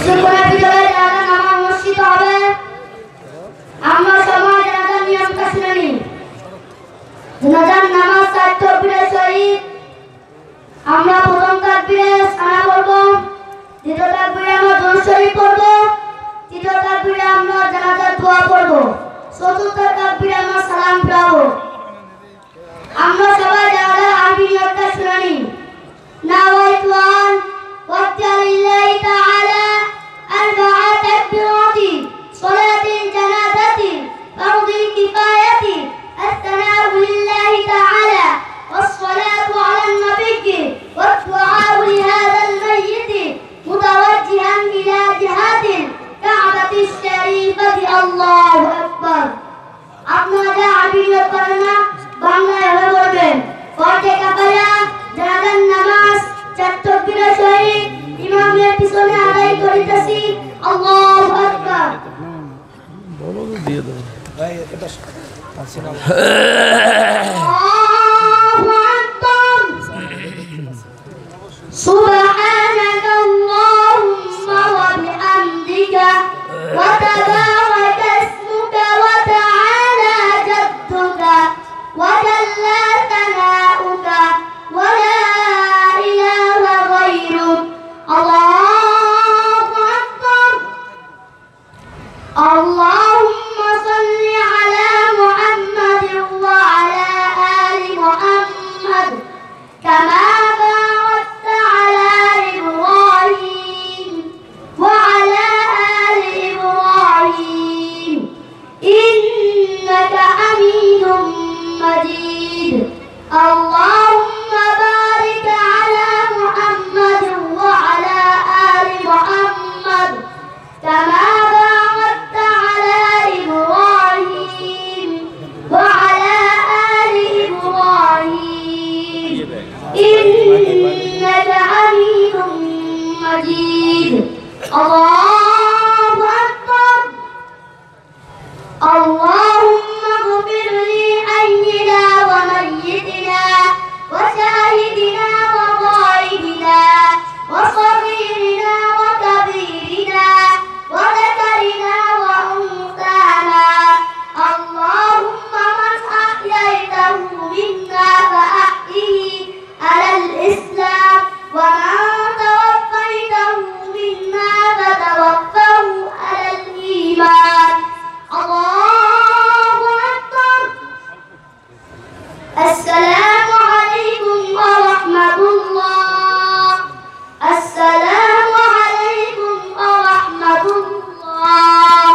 সুকুনের ভিতরে জানাজা নামাজ অনুষ্ঠিত হবে। আমরা সবাই জানাজার নিয়মটা শুনে নিই। জানাজার নামাজ 4 তাকবীরের সহিত। আমরা প্রথম তাকবীরে সানা পড়ব, দ্বিতীয় তাকবীরে আমরা দুরূদ শরীফ পড়ব, তৃতীয় তাকবীরে আমরা জানাজার দোয়া পড়ব, চতুর্থ তাকবীরে আমরা সালাম ফিরাবো। আমরা সবাই জানাজার আরবি নিয়মটা শুনে নিই। নাওয়াইতু আন ওয়াজ্জাহ লিল্লাহি তাআলা আরবা'a তাকবীরাতি সালাতিল জানাজাতি ফারদিল কিফায়াতি الثناء لله تعالى والصلاة على النبي والدعاء لهذا الميت متوجها إلى جهة الكعبة الشريفة الله أكبر. আপনারা আরবি নিয়ত করেন না, বাংলায় এভাবে বলবেন। ফরজে কাফায়া জানাজার নামাজ 4 তাকবীরের সহিত ইমামের পিছনে আদায় করিতেছি। আল্লাহু আকবার। বলো তো দিয়ে দাও ভাই, এটা আসেন আল্লাহু আকবার। সুবহানাকা আল্লাহুম্মা ওয়া বিহামদিকা ওয়া তাবারাকা ইসমুকা ওয়া তাআলা জাদ্দুকা ওয়া জাল্লা সানাউকা ওয়া লা ইলাহা গায়রুক। আল্লাহু আকবার। আল্লাহুম্মা সাল্লি আলা মুহাম্মাদ ওয়া আলা আলি মুহাম্মাদ কামা বারাকতা আলা ইব্রাহিম ওয়া আলা আলি ইব্রাহিম ইন্নাকা হামিদুম মাজিদ। আল্লাহুম্মা বারিক আলা মুহাম্মাদ ওয়া আলা আলি মুহাম্মাদ কামা বারাকতা আলা ইব্রাহিম ওয়া আলা আলি ইব্রাহিম ইন্নাকা হামিদুম মাজিদ। আল্লাহু আকবার। আল্লাহুম্মা গফির লি হাইয়িনা ওয়া মাইয়িতিনা ওয়া শাহিদিনা ওয়া গায়িবিনা ওয়া صغيرنا وكبيرنا وذكرنا وأنثانا. اللهم من أحييته منا فأحيه على الإسلام ومن توفيته منا فتوفه على الإيمان. الله أكبر. السلام عليكم ورحمة الله. السلام عليكم ورحمة الله.